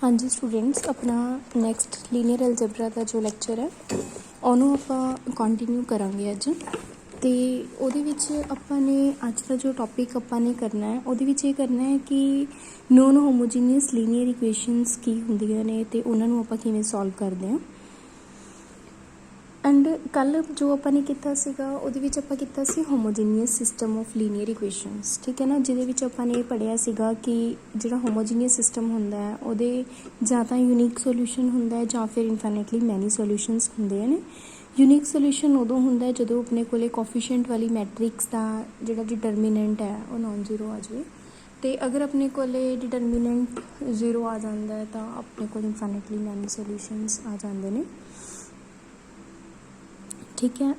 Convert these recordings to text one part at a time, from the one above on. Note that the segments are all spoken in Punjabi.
हाँ जी स्टूडेंट्स, अपना नैक्सट लीनियर अलजबरा का जो लैक्चर है ਉਹਨੂੰ ਆਪਾਂ ਕੰਟੀਨਿਊ ਕਰਾਂਗੇ ਅੱਜ। ਤੇ ਉਹਦੇ ਵਿੱਚ ਆਪਾਂ ਨੇ ਅੱਜ ਦਾ ਜੋ ਟੌਪਿਕ ਆਪਾਂ ਨੇ ਕਰਨਾ ਹੈ ਉਹਦੇ ਵਿੱਚ ਇਹ ਕਰਨਾ ਹੈ ਕਿ ਨੋਨ ਹੋਮੋਜੀਨੀਅਸ ਲੀਨੀਅਰ ਇਕੁਏਸ਼ਨਸ ਕੀ ਹੁੰਦੀਆਂ ਨੇ ਤੇ ਉਹਨਾਂ ਨੂੰ ਆਪਾਂ ਕਿਵੇਂ ਸੋਲਵ ਕਰਦੇ ਹਾਂ। ਐਂਡ ਕੱਲ੍ਹ ਜੋ ਆਪਾਂ ਨੇ ਕੀਤਾ ਸੀਗਾ ਉਹਦੇ ਵਿੱਚ ਆਪਾਂ ਕੀਤਾ ਸੀ ਹੋਮੋਜੀਨੀਅਸ ਸਿਸਟਮ ਆਫ ਲੀਨੀਅਰ ਇਕੁਏਸ਼ਨਸ, ਠੀਕ ਹੈ ਨਾ, ਜਿਹਦੇ ਵਿੱਚ ਆਪਾਂ ਨੇ ਇਹ ਪੜ੍ਹਿਆ ਸੀਗਾ ਕਿ ਜਿਹੜਾ ਹੋਮੋਜੀਨੀਅਸ ਸਿਸਟਮ ਹੁੰਦਾ ਹੈ ਉਹਦੇ ਜਾਂ ਤਾਂ ਯੂਨੀਕ ਸੋਲਿਊਸ਼ਨ ਹੁੰਦਾ ਹੈ ਜਾਂ ਫਿਰ ਇਨਫਾਈਨਾਈਟਲੀ ਮੈਨੀ ਸੋਲਿਊਸ਼ਨਸ ਹੁੰਦੇ ਨੇ। ਯੂਨੀਕ ਸੋਲਿਊਸ਼ਨ ਉਦੋਂ ਹੁੰਦਾ ਹੈ ਜਦੋਂ ਆਪਣੇ ਕੋਲੇ ਕੋਫੀਸ਼ੀਐਂਟ ਵਾਲੀ ਮੈਟ੍ਰਿਕਸ ਦਾ ਜਿਹੜਾ ਡਿਟਰਮੀਨੈਂਟ ਹੈ ਉਹ ਨਾਨ ਜ਼ੀਰੋ ਆ ਜਾਵੇ, ਅਤੇ ਅਗਰ ਆਪਣੇ ਕੋਲੇ ਡਿਟਰਮੀਨੈਂਟ ਜ਼ੀਰੋ ਆ ਜਾਂਦਾ ਹੈ ਤਾਂ ਆਪਣੇ ਕੋਲ ਇਨਫਾਈਨਾਈਟਲੀ ਮੈਨੀ ਸੋਲਿਊਸ਼ਨਸ ਆ ਜਾਂਦੇ ਨੇ, ਠੀਕ ਹੈ।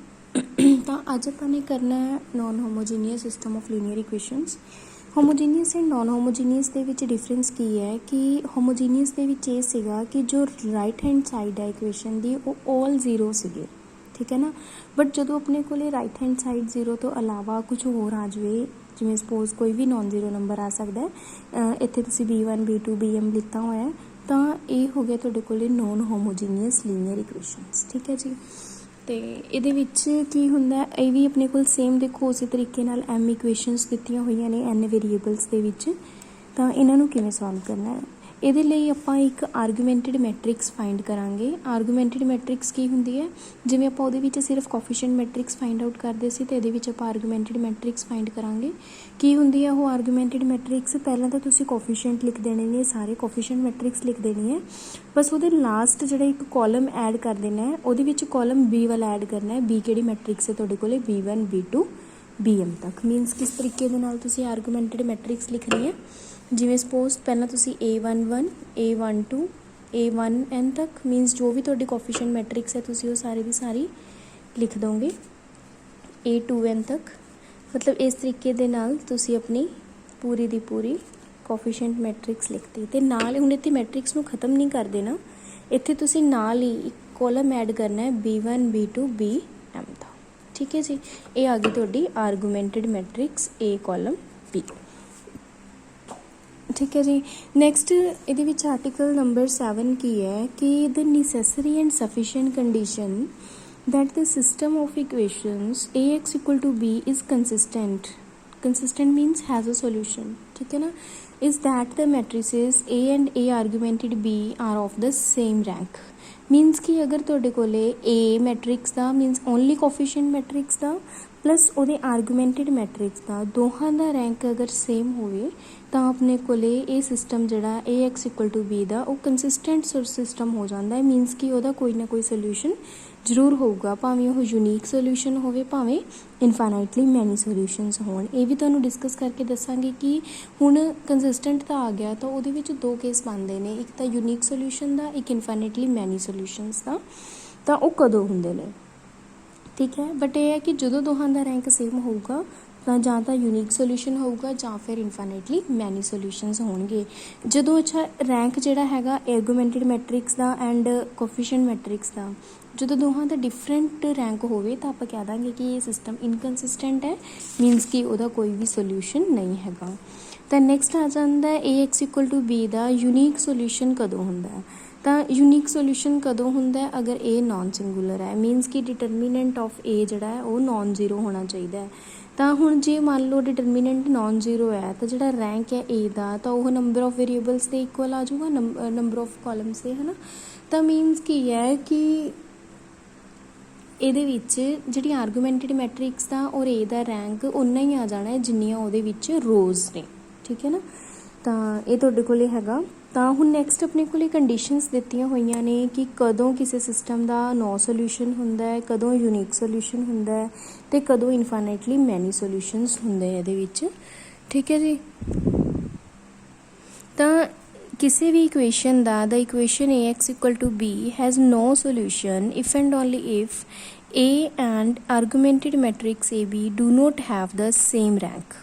ਤਾਂ ਅੱਜ ਆਪਾਂ ਨੇ ਕਰਨਾ ਹੈ non homogeneous system of linear equations. Homogeneous and non homogeneous ਦੇ ਵਿੱਚ ਡਿਫਰੈਂਸ ਕੀ ਹੈ ਕਿ ਹੋਮੋਜੀਨੀਅਸ ਦੇ ਵਿੱਚ ਇਹ ਸੀਗਾ ਕਿ ਜੋ ਰਾਈਟ ਹੈਂਡ ਸਾਈਡ ਹੈ ਇਕੁਏਸ਼ਨ ਦੀ ਉਹ ਆਲ ਜ਼ੀਰੋ ਸੀਗੇ, ਠੀਕ ਹੈ ਨਾ। ਬਟ ਜਦੋਂ ਆਪਣੇ ਕੋਲੇ ਰਾਈਟ ਹੈਂਡ ਸਾਈਡ ਜ਼ੀਰੋ ਤੋਂ ਇਲਾਵਾ ਕੁਝ ਹੋਰ ਆ ਜਾਵੇ, ਜਿਵੇਂ ਸਪੋਜ਼ ਕੋਈ ਵੀ ਨੋਨ ਜ਼ੀਰੋ ਨੰਬਰ ਆ ਸਕਦਾ ਹੈ, ਇੱਥੇ ਤੁਸੀਂ B1 B2 BM ਲਿੱਤਾ ਹੋਇਆ, ਤਾਂ ਇਹ ਹੋ ਗਿਆ ਤੁਹਾਡੇ ਕੋਲੇ ਨੋਨ ਹੋਮੋਜੀਨੀਅਸ ਲੀਨੀਅਰ ਇਕੁਏਸ਼ਨਸ, ਠੀਕ ਹੈ ਜੀ। ਅਤੇ ਇਹਦੇ ਵਿੱਚ ਕੀ ਹੁੰਦਾ, ਇਹ ਵੀ ਆਪਣੇ ਕੋਲ ਸੇਮ ਦੇਖੋ ਉਸੇ ਤਰੀਕੇ ਨਾਲ M ਇਕੁਏਸ਼ਨਸ ਦਿੱਤੀਆਂ ਹੋਈਆਂ ਨੇ N ਵੇਰੀਏਬਲਸ ਦੇ ਵਿੱਚ, ਤਾਂ ਇਹਨਾਂ ਨੂੰ ਕਿਵੇਂ ਸੋਲਵ ਕਰਨਾ ਹੈ। ਇਹਦੇ ਲਈ ਆਪਾਂ ਇੱਕ ਆਰਗੂਮੈਂਟਡ ਮੈਟ੍ਰਿਕਸ ਫਾਈਂਡ ਕਰਾਂਗੇ। ਆਰਗੂਮੈਂਟਡ ਮੈਟ੍ਰਿਕਸ ਕੀ ਹੁੰਦੀ ਹੈ, ਜਿਵੇਂ ਆਪਾਂ ਉਹਦੇ ਵਿੱਚ ਸਿਰਫ ਕੋਫੀਸ਼ੀਐਂਟ ਮੈਟ੍ਰਿਕਸ ਫਾਈਂਡ ਆਊਟ ਕਰਦੇ ਸੀ ਅਤੇ ਇਹਦੇ ਵਿੱਚ ਆਪਾਂ ਆਰਗੂਮੈਂਟਡ ਮੈਟ੍ਰਿਕਸ ਫਾਈਂਡ ਕਰਾਂਗੇ। ਕੀ ਹੁੰਦੀ ਹੈ ਉਹ ਆਰਗੂਮੈਂਟਡ ਮੈਟ੍ਰਿਕਸ, ਪਹਿਲਾਂ ਤਾਂ ਤੁਸੀਂ ਕੋਫੀਸ਼ੀਐਂਟ ਲਿਖ ਦੇਣੇ ਨੇ, ਸਾਰੇ ਕੋਫੀਸ਼ੀਐਂਟ ਮੈਟ੍ਰਿਕਸ ਲਿਖ ਦੇਣੀ ਹੈ, ਬਸ ਉਹਦੇ ਲਾਸਟ ਜਿਹੜਾ ਇੱਕ ਕਾਲਮ ਐਡ ਕਰ ਦੇਣਾ ਹੈ, ਉਹਦੇ ਵਿੱਚ ਕਾਲਮ B ਵਾਲਾ ਐਡ ਕਰਨਾ ਹੈ। B ਕਿਹੜੀ ਮੈਟ੍ਰਿਕਸ ਹੈ ਤੁਹਾਡੇ ਕੋਲੇ, B1 B2 BM ਤੱਕ। ਮੀਨਸ ਕਿਸ ਤਰੀਕੇ ਦੇ ਨਾਲ ਤੁਸੀਂ ਆਰਗੂਮੈਂਟਡ ਮੈਟ੍ਰਿਕਸ ਲਿਖਣੀ ਹੈ, ਜਿਵੇਂ ਸਪੋਜ਼ ਪਹਿਲਾਂ ਤੁਸੀਂ A11 A12 A1N ਤੱਕ, ਮੀਨਸ ਜੋ ਵੀ ਤੁਹਾਡੀ ਕੋਫੀਸ਼ੀਐਂਟ ਮੈਟ੍ਰਿਕਸ ਹੈ ਤੁਸੀਂ ਉਹ ਸਾਰੀ ਦੀ ਸਾਰੀ ਲਿਖ ਦੋਗੇ A2N ਤੱਕ। ਮਤਲਬ ਇਸ ਤਰੀਕੇ ਦੇ ਨਾਲ ਤੁਸੀਂ ਆਪਣੀ ਪੂਰੀ ਦੀ ਪੂਰੀ ਕੋਫੀਸ਼ੀਐਂਟ ਮੈਟ੍ਰਿਕਸ ਲਿਖਤੀ, ਅਤੇ ਨਾਲ ਹੁਣ ਇੱਥੇ ਮੈਟ੍ਰਿਕਸ ਨੂੰ ਖ਼ਤਮ ਨਹੀਂ ਕਰ ਦੇਣਾ, ਇੱਥੇ ਤੁਸੀਂ ਨਾਲ ਹੀ ਇੱਕ ਕੋਲਮ ਐਡ ਕਰਨਾ ਹੈ B1 B2 BM ਦਾ, ਠੀਕ ਹੈ ਜੀ। ਇਹ ਆ ਗਈ ਤੁਹਾਡੀ ਆਰਗੂਮੈਂਟਡ ਮੈਟ੍ਰਿਕਸ A ਕਾਲਮ B, ਠੀਕ ਹੈ ਜੀ। ਨੈਕਸਟ ਇਹਦੇ ਵਿੱਚ ਆਰਟੀਕਲ ਨੰਬਰ 7 ਕੀ ਹੈ ਕਿ the necessary and sufficient condition that the system of equations ax equal to b is consistent means has a solution, ठीक है ना, is that the matrices a and a argumented b are of the same rank। मीनस कि अगर तुहाडे कोले a मैट्रिक्स का मीनस ओनली कोफिशिएंट मैट्रिक्स का प्लस ਉਹਦੇ ਆਰਗੂਮੈਂਟਡ ਮੈਟ੍ਰਿਕਸ ਦਾ ਦੋਹਾਂ ਦਾ ਰੈਂਕ ਅਗਰ ਸੇਮ ਹੋਵੇ ਤਾਂ ਆਪਣੇ ਕੋਲੇ ਇਹ ਸਿਸਟਮ ਜਿਹੜਾ Ax = B ਦਾ ਉਹ ਕੰਸਿਸਟੈਂਟ ਸਿਸਟਮ ਹੋ ਜਾਂਦਾ ਹੈ। ਮੀਨਸ ਕਿ ਉਹਦਾ ਕੋਈ ਨਾ ਕੋਈ ਸੋਲਿਊਸ਼ਨ ਜ਼ਰੂਰ ਹੋਊਗਾ, ਭਾਵੇਂ ਉਹ ਯੂਨੀਕ ਸੋਲਿਊਸ਼ਨ ਹੋਵੇ ਭਾਵੇਂ ਇਨਫਾਈਨਾਈਟਲੀ ਮੈਨੀ ਸੋਲਿਊਸ਼ਨਸ ਹੋਣ। ਇਹ ਵੀ ਤੁਹਾਨੂੰ ਡਿਸਕਸ ਕਰਕੇ ਦੱਸਾਂਗੇ ਕਿ ਹੁਣ ਕੰਸਿਸਟੈਂਟ ਤਾਂ ਆ ਗਿਆ ਤਾਂ ਉਹਦੇ ਵਿੱਚ ਦੋ ਕੇਸ ਬਣਦੇ ਨੇ, ਇੱਕ ਤਾਂ ਯੂਨੀਕ ਸੋਲਿਊਸ਼ਨ ਦਾ, ਇੱਕ ਇਨਫਾਈਨਾਈਟਲੀ ਮੈਨੀ ਸੋਲਿਊਸ਼ਨਸ ਦਾ। ਤਾਂ ਉਹ ਕਦੋਂ ਹੁੰਦੇ ਨੇ, ਠੀਕ ਹੈ। ਬਟ ਇਹ ਹੈ ਕਿ ਜਦੋਂ ਦੋਹਾਂ ਦਾ ਰੈਂਕ ਸੇਮ ਹੋਊਗਾ ਤਾਂ ਜਾਂ ਤਾਂ ਯੂਨੀਕ ਸੋਲਿਊਸ਼ਨ ਹੋਊਗਾ ਜਾਂ ਫਿਰ ਇਨਫਾਈਨਾਈਟਲੀ ਮੈਨੀ ਸੋਲਿਊਸ਼ਨਸ ਹੋਣਗੇ। ਜਦੋਂ ਅੱਛਾ ਰੈਂਕ ਜਿਹੜਾ ਹੈਗਾ ਆਰਗੂਮੈਂਟਡ ਮੈਟ੍ਰਿਕਸ ਦਾ ਐਂਡ ਕੋਫੀਸ਼ੀਐਂਟ ਮੈਟ੍ਰਿਕਸ ਦਾ, ਜਦੋਂ ਦੋਹਾਂ ਦਾ ਡਿਫਰੈਂਟ ਰੈਂਕ ਹੋਵੇ ਤਾਂ ਆਪਾਂ ਕਹਿ ਦਾਂਗੇ ਕਿ ਇਹ ਸਿਸਟਮ ਇਨਕਨਸਿਸਟੈਂਟ ਹੈ, ਮੀਨਸ ਕਿ ਉਹਦਾ ਕੋਈ ਵੀ ਸੋਲਿਊਸ਼ਨ ਨਹੀਂ ਹੈਗਾ। ਤਾਂ ਨੈਕਸਟ ਆ ਜਾਂਦਾ Ax = B ਦਾ ਯੂਨੀਕ ਸੋਲਿਊਸ਼ਨ ਕਦੋਂ ਹੁੰਦਾ ਹੈ। ਤਾਂ ਯੂਨੀਕ ਸੋਲਿਊਸ਼ਨ ਕਦੋਂ ਹੁੰਦਾ ਹੈ, ਅਗਰ A ਨੋਨ ਸਿੰਗੂਲਰ ਹੈ, ਮੀਨਸ ਕਿ ਡਿਟਰਮੀਨੈਂਟ ਆਫ A ਜਿਹੜਾ ਹੈ ਉਹ ਨੋਨ ਜ਼ੀਰੋ ਹੋਣਾ ਚਾਹੀਦਾ ਹੈ। ਤਾਂ ਹੁਣ ਜੇ ਮੰਨ ਲਓ ਡਿਟਰਮੀਨੈਂਟ ਨੋਨ ਜ਼ੀਰੋ ਹੈ ਤਾਂ ਜਿਹੜਾ ਰੈਂਕ ਹੈ A ਦਾ ਤਾਂ ਉਹ ਨੰਬਰ ਆਫ ਵੇਰੀਏਬਲਸ ਦੇ ਇਕੁਅਲ ਆ ਜਾਊਗਾ ਨੰਬਰ ਆਫ ਕਾਲਮਸ ਦੇ, ਹੈ ਨਾ। ਤਾਂ ਮੀਨਸ ਕੀ ਹੈ ਕਿ ਇਹਦੇ ਵਿੱਚ ਜਿਹੜੀ ਆਰਗੂਮੈਂਟਡ ਮੈਟ੍ਰਿਕਸ ਦਾ ਔਰ A ਦਾ ਰੈਂਕ ਉਨਾ ਹੀ ਆ ਜਾਣਾ ਹੈ ਜਿੰਨੀਆਂ ਉਹਦੇ ਵਿੱਚ ਰੋਜ਼ ਨੇ, ਠੀਕ ਹੈ ਨਾ। ਤਾਂ ਇਹ ਤੁਹਾਡੇ ਕੋਲੇ ਹੈਗਾ। ਤਾਂ ਹੁਣ ਨੈਕਸਟ ਆਪਣੇ ਕੋਲੇ ਕੰਡੀਸ਼ਨਸ ਦਿੱਤੀਆਂ ਹੋਈਆਂ ਨੇ ਕਿ ਕਦੋਂ ਕਿਸੇ ਸਿਸਟਮ ਦਾ ਨੋ ਸੋਲਿਊਸ਼ਨ ਹੁੰਦਾ ਹੈ, ਕਦੋਂ ਯੂਨੀਕ ਸੋਲਿਊਸ਼ਨ ਹੁੰਦਾ ਹੈ ਅਤੇ ਕਦੋਂ ਇਨਫਾਈਨਾਈਟਲੀ ਮੈਨੀ ਸੋਲਿਊਸ਼ਨਸ ਹੁੰਦੇ ਆ ਇਹਦੇ ਵਿੱਚ, ਠੀਕ ਹੈ ਜੀ। ਤਾਂ ਕਿਸੇ ਵੀ ਇਕੁਏਸ਼ਨ ਦਾ equation Ax = B has no solution if and only if A and argumented matrix AB do not have the same rank।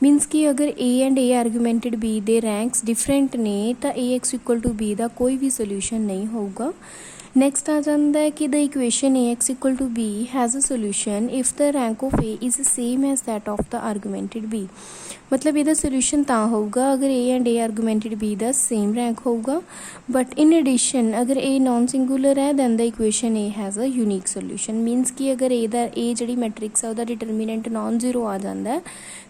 Means ਕਿ ਅਗਰ A and A augmented B ਦੇ ਰੈਂਕਸ ਡਿਫਰੈਂਟ ਨੇ ਤਾਂ Ax = B ਦਾ ਕੋਈ ਵੀ ਸੋਲਿਊਸ਼ਨ ਨਹੀਂ ਹੋਊਗਾ। ਨੈਕਸਟ ਆ ਜਾਂਦਾ ਹੈ ਕਿ ਦ equation ax equal to b has a solution if the rank of a is same as that of the argumented b। ਮਤਲਬ ਇਹਦਾ ਸੋਲਿਊਸ਼ਨ ਤਾਂ ਹੋਊਗਾ ਅਗਰ a and a augmented b ਦਾ ਸੇਮ ਰੈਂਕ ਹੋਊਗਾ, ਬਟ ਇਨ ਐਡੀਸ਼ਨ ਅਗਰ a ਨੋਨ ਸਿੰਗੂਲਰ ਹੈ then the equation a has a unique solution. Means ਕਿ ਅਗਰ a ਜਿਹੜੀ ਮੈਟ੍ਰਿਕਸ ਆ ਉਹਦਾ ਡਿਟਰਮੀਨੈਂਟ ਨੋਨ ਜ਼ੀਰੋ ਆ ਜਾਂਦਾ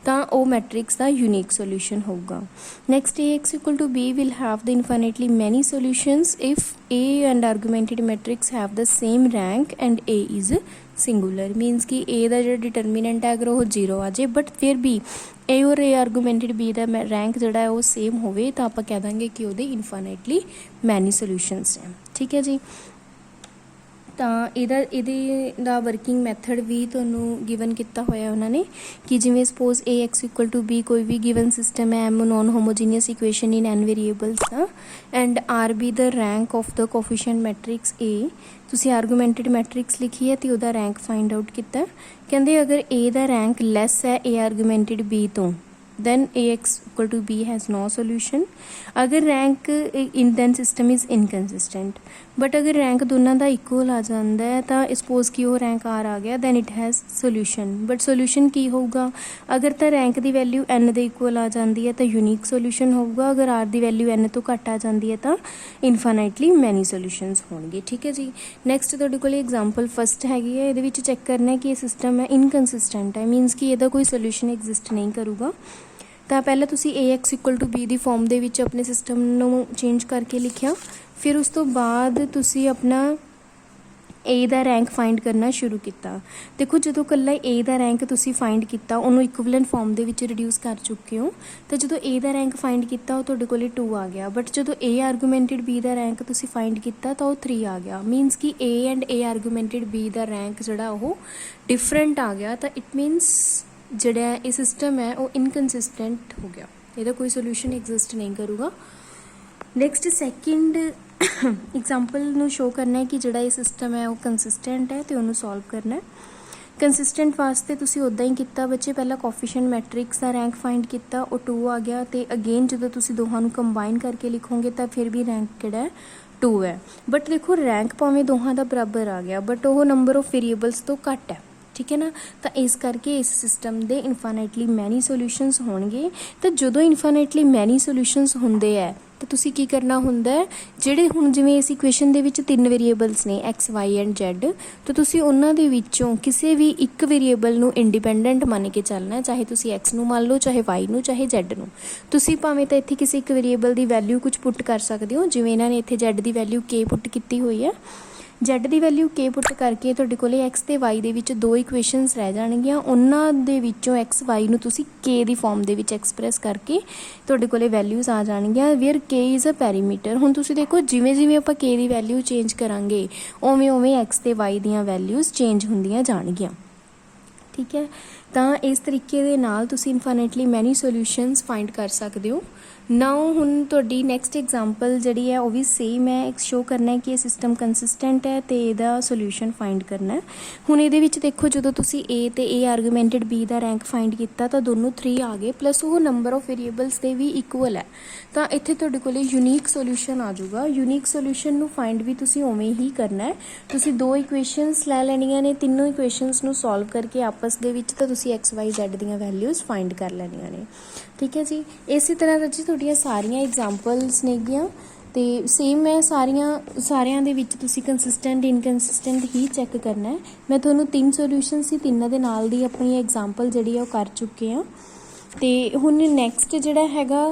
ਤਾਂ ਉਹ ਮੈਟ੍ਰਿਕਸ ਦਾ ਯੂਨੀਕ ਸੋਲਿਊਸ਼ਨ ਹੋਊਗਾ। Next ax equal to b will have the infinitely many solutions if a and argumented matrix have the same rank and a is singular. Means ਕਿ a ਦਾ ਜਿਹੜਾ ਡਿਟਰਮੀਨੈਂਟ ਹੈ ਅਗਰ ਉਹ ਜ਼ੀਰੋ ਆ ਜੇ ਬਟ ਫਿਰ ਵੀ a ਔਰ a augmented b the rank ਜਿਹੜਾ ਹੈ ਉਹ ਸੇਮ ਹੋਵੇ ਤਾਂ ਆਪਾਂ ਕਹਿ ਦਾਂਗੇ ਕਿ ਉਹਦੇ ਇਨਫਾਈਨਾਈਟਲੀ ਮੈਨੀ ਸੋਲਿਊਸ਼ਨਸ ਹੈ। ਠੀਕ ਹੈ ਜੀ, ਤਾਂ ਇਹਦੇ ਦਾ ਵਰਕਿੰਗ ਮੈਥਡ ਵੀ ਤੁਹਾਨੂੰ ਗਿਵਨ ਕੀਤਾ ਹੋਇਆ ਉਹਨਾਂ ਨੇ ਕਿ ਜਿਵੇਂ suppose ax equal to b ਕੋਈ ਵੀ ਗਿਵਨ ਸਿਸਟਮ ਹੈ m non homogeneous equation in n variables ਦਾ and rb the rank of the coefficient matrix a। ਤੁਸੀਂ ਆਰਗੂਮੈਂਟਡ ਮੈਟ੍ਰਿਕਸ ਲਿਖੀ ਹੈ ਤੇ ਉਹਦਾ ਰੈਂਕ ਫਾਈਂਡ ਆਊਟ ਕੀਤਾ। ਕਹਿੰਦੇ ਅਗਰ a ਦਾ ਰੈਂਕ ਲੈਸ ਹੈ a ਆਰਗੂਮੈਂਟਡ b ਤੋਂ then ax equal to b has no solution। अगर rank in then system is inconsistent, but अगर रैंक दोनों का इक्वल आ जाता है तो सपोज कि वो रैंक r आ गया then it has solution। but solution की होगा अगर तो रैंक की वैल्यू n के इक्वल आ जाती है तो यूनिक सोल्यूशन होगा, अगर r की वैल्यू n तो घट आ जाती है तो इनफाइनाइटली मैनी सोल्यूशंस होंगे। ठीक है जी, नैक्सट तुहाडे कोल एग्जाम्पल फस्ट हैगी है, ये चैक करना है कि ये सिस्टम है इनकनसिस्टेंट है, मीनस कि ਇਹਦਾ कोई सोल्यूशन एग्जिस्ट नहीं करूगा। ਤਾਂ ਪਹਿਲਾਂ ਤੁਸੀਂ ax equal to b the farm ਦੇ ਵਿੱਚ ਆਪਣੇ ਸਿਸਟਮ ਨੂੰ ਚੇਂਜ ਕਰਕੇ ਲਿਖਿਆ, ਫਿਰ ਉਸ ਤੋਂ ਬਾਅਦ ਤੁਸੀਂ ਆਪਣਾ a ਦਾ ਰੈਂਕ ਫਾਈਂਡ ਕਰਨਾ ਸ਼ੁਰੂ ਕੀਤਾ। ਦੇਖੋ ਜਦੋਂ ਇਕੱਲਾ a ਦਾ ਰੈਂਕ ਤੁਸੀਂ ਫਾਈਂਡ ਕੀਤਾ ਉਹਨੂੰ ਇਕੁਇਵਲੈਂਟ ਫਾਰਮ ਦੇ ਵਿੱਚ ਰਿਡਿਊਸ ਕਰ ਚੁੱਕੇ ਹੋ, ਤਾਂ ਜਦੋਂ a ਦਾ ਰੈਂਕ ਫਾਈਂਡ ਕੀਤਾ ਉਹ ਤੁਹਾਡੇ ਕੋਲ 2 ਆ ਗਿਆ, ਬਟ ਜਦੋਂ a augmented b the rank ਤੁਸੀਂ ਫਾਈਂਡ ਕੀਤਾ ਤਾਂ ਉਹ 3 ਆ ਗਿਆ। ਮੀਨਸ ਕਿ a and a augmented b the rank ਜਿਹੜਾ ਉਹ ਡਿਫਰੈਂਟ ਆ ਗਿਆ, ਤਾਂ ਇਟ ਮੀਨਸ ਜਿਹੜਾ ਇਹ ਸਿਸਟਮ ਹੈ ਉਹ ਇਨਕਨਸਿਸਟੈਂਟ ਹੋ ਗਿਆ, ਇਹਦਾ ਕੋਈ ਸੋਲਿਊਸ਼ਨ ਐਗਜ਼ਿਸਟ ਨਹੀਂ ਕਰੂਗਾ। ਨੈਕਸਟ ਸੈਕਿੰਡ ਐਗਜ਼ਾਮਪਲ ਨੂੰ ਸ਼ੋ ਕਰਨਾ ਹੈ ਕਿ ਜਿਹੜਾ ਇਹ ਸਿਸਟਮ ਹੈ ਉਹ ਕੰਸਿਸਟੈਂਟ ਹੈ ਅਤੇ ਉਹਨੂੰ ਸੋਲਵ ਕਰਨਾ ਹੈ। ਕੰਸਿਸਟੈਂਟ ਵਾਸਤੇ ਤੁਸੀਂ ਉੱਦਾਂ ਹੀ ਕੀਤਾ ਬੱਚੇ, ਪਹਿਲਾਂ ਕੋਫੀਸ਼ੀਐਂਟ ਮੈਟ੍ਰਿਕਸ ਦਾ ਰੈਂਕ ਫਾਈਂਡ ਕੀਤਾ ਉਹ 2 ਆ ਗਿਆ, ਅਤੇ ਅਗੇਨ ਜਦੋਂ ਤੁਸੀਂ ਦੋਹਾਂ ਨੂੰ ਕੰਬਾਈਨ ਕਰਕੇ ਲਿਖੋਗੇ ਤਾਂ ਫਿਰ ਵੀ ਰੈਂਕ ਕਿਹੜਾ ਹੈ 2 ਹੈ। ਬਟ ਦੇਖੋ ਰੈਂਕ ਭਾਵੇਂ ਦੋਹਾਂ ਦਾ ਬਰਾਬਰ ਆ ਗਿਆ ਬਟ ਉਹ ਨੰਬਰ ਆਫ ਵੇਰੀਏਬਲਸ ਤੋਂ ਘੱਟ ਹੈ। ਠੀਕ ਹੈ ਨਾ, ਤਾਂ ਇਸ ਕਰਕੇ ਇਸ ਸਿਸਟਮ ਦੇ ਇਨਫਾਈਨਾਈਟਲੀ ਮੈਨੀ ਸੋਲਿਊਸ਼ਨਸ ਹੋਣਗੇ। ਤਾਂ ਜਦੋਂ ਇਨਫਾਈਨਾਈਟਲੀ ਮੈਨੀ ਸੋਲਿਊਸ਼ਨਸ ਹੁੰਦੇ ਹੈ ਤਾਂ ਤੁਸੀਂ ਕੀ ਕਰਨਾ ਹੁੰਦਾ ਹੈ, ਜਿਹੜੇ ਹੁਣ ਜਿਵੇਂ ਇਸ ਇਕੁਏਸ਼ਨ ਦੇ ਵਿੱਚ 3 ਵੇਰੀਏਬਲਸ ਨੇ x y ਐਂਡ z, ਤਾਂ ਤੁਸੀਂ ਉਹਨਾਂ ਦੇ ਵਿੱਚੋਂ ਕਿਸੇ ਵੀ ਇੱਕ ਵੇਰੀਏਬਲ ਨੂੰ ਇੰਡੀਪੈਂਡੈਂਟ ਮੰਨ ਕੇ ਚੱਲਣਾ, ਚਾਹੇ ਤੁਸੀਂ x ਨੂੰ ਮੰਨ ਲਓ, ਚਾਹੇ y ਨੂੰ, ਚਾਹੇ z ਨੂੰ। ਤੁਸੀਂ ਭਾਵੇਂ ਤਾਂ ਇੱਥੇ ਕਿਸੇ ਇੱਕ ਵੇਰੀਏਬਲ ਦੀ ਵੈਲਿਊ ਕੁਝ ਪੁੱਟ ਕਰ ਸਕਦੇ ਹੋ, ਜਿਵੇਂ ਇਹਨਾਂ ਨੇ ਇੱਥੇ z ਦੀ ਵੈਲਿਊ k ਪੁੱਟ ਕੀਤੀ ਹੋਈ ਹੈ। z ਦੀ ਵੈਲਿਊ k ਪੁੱਟ ਕਰਕੇ ਤੁਹਾਡੇ ਕੋਲ x ਅਤੇ y ਦੇ ਵਿੱਚ 2 ਇਕੁਏਸ਼ਨਸ ਰਹਿ ਜਾਣਗੀਆਂ, ਉਹਨਾਂ ਦੇ ਵਿੱਚੋਂ x y ਨੂੰ ਤੁਸੀਂ k ਦੀ ਫਾਰਮ ਦੇ ਵਿੱਚ ਐਕਸਪ੍ਰੈਸ ਕਰਕੇ ਤੁਹਾਡੇ ਕੋਲ ਵੈਲਿਊਜ਼ ਆ ਜਾਣਗੀਆਂ where k is a parameter. ਹੁਣ ਤੁਸੀਂ ਦੇਖੋ ਜਿਵੇਂ ਜਿਵੇਂ ਆਪਾਂ k ਦੀ ਵੈਲਿਊ ਚੇਂਜ ਕਰਾਂਗੇ ਉਵੇਂ ਉਵੇਂ x ਅਤੇ y ਦੀਆਂ ਵੈਲਿਊਜ਼ ਚੇਂਜ ਹੁੰਦੀਆਂ ਜਾਣਗੀਆਂ। ਠੀਕ ਹੈ, ਤਾਂ ਇਸ ਤਰੀਕੇ ਦੇ ਨਾਲ ਤੁਸੀਂ ਇਨਫਾਈਨਾਈਟਲੀ ਮੈਨੀ ਸੋਲਿਊਸ਼ਨਸ ਫਾਈਂਡ ਕਰ ਸਕਦੇ ਹੋ। ਨਾਓ ਹੁਣ ਤੁਹਾਡੀ ਨੈਕਸਟ ਐਗਜ਼ਾਮਪਲ ਜਿਹੜੀ ਹੈ ਉਹ ਵੀ ਸੇਮ ਹੈ, ਸ਼ੋ ਕਰਨਾ ਹੈ ਕਿ ਇਹ ਸਿਸਟਮ ਕੰਸਿਸਟੈਂਟ ਹੈ ਅਤੇ ਇਹਦਾ ਸੋਲਿਊਸ਼ਨ ਫਾਈਂਡ ਕਰਨਾ ਹੈ। ਹੁਣ ਇਹਦੇ ਵਿੱਚ ਦੇਖੋ ਜਦੋਂ ਤੁਸੀਂ a ਅਤੇ a augmented b the rank find ਕੀਤਾ ਤਾਂ ਦੋਨੋਂ 3 ਆ ਗਏ, ਪਲੱਸ ਉਹ ਨੰਬਰ ਆਫ ਵੇਰੀਏਬਲਸ ਦੇ ਵੀ ਇਕੁਅਲ ਹੈ, ਤਾਂ ਇੱਥੇ ਤੁਹਾਡੇ ਕੋਲ ਯੂਨੀਕ ਸੋਲਿਊਸ਼ਨ ਆ ਜਾਊਗਾ। ਯੂਨੀਕ ਸੋਲਿਊਸ਼ਨ ਨੂੰ ਫਾਈਂਡ ਵੀ ਤੁਸੀਂ ਉਵੇਂ ਹੀ ਕਰਨਾ ਹੈ, ਤੁਸੀਂ 2 ਇਕੁਏਸ਼ਨਸ ਲੈ ਲੈਣੀਆਂ ਨੇ, ਤਿੰਨੋਂ ਇਕੁਏਸ਼ਨਸ ਨੂੰ ਸੋਲਵ ਕਰਕੇ ਆਪਸ ਦੇ ਵਿੱਚ ਤਾਂ ਤੁਸੀਂ x y z ਦੀਆਂ ਵੈਲਿਊਜ਼ ਫਾਈਂਡ ਕਰ ਲੈਣੀਆਂ ਨੇ। ਠੀਕ ਹੈ ਜੀ, ਇਸੇ ਤਰ੍ਹਾਂ ਦਾ ਜੀ ਤੁਹਾਡੀਆਂ ਸਾਰੀਆਂ ਐਗਜ਼ਾਮਪਲਸ ਨੇਗੀਆਂ ਅਤੇ ਸੇਮ ਹੈ ਸਾਰਿਆਂ ਦੇ ਵਿੱਚ ਤੁਸੀਂ ਕੰਸਿਸਟੈਂਟ ਇਨਕਨਸਿਸਟੈਂਟ ਹੀ ਚੈੱਕ ਕਰਨਾ ਹੈ। ਮੈਂ ਤੁਹਾਨੂੰ 3 ਸੋਲਿਊਸ਼ਨਸ ਸੀ, ਤਿੰਨਾਂ ਦੇ ਨਾਲ ਦੀ ਆਪਣੀ ਐਗਜ਼ਾਮਪਲ ਜਿਹੜੀ ਆ ਉਹ ਕਰ ਚੁੱਕੇ ਹਾਂ। ਅਤੇ ਹੁਣ ਨੈਕਸਟ ਜਿਹੜਾ ਹੈਗਾ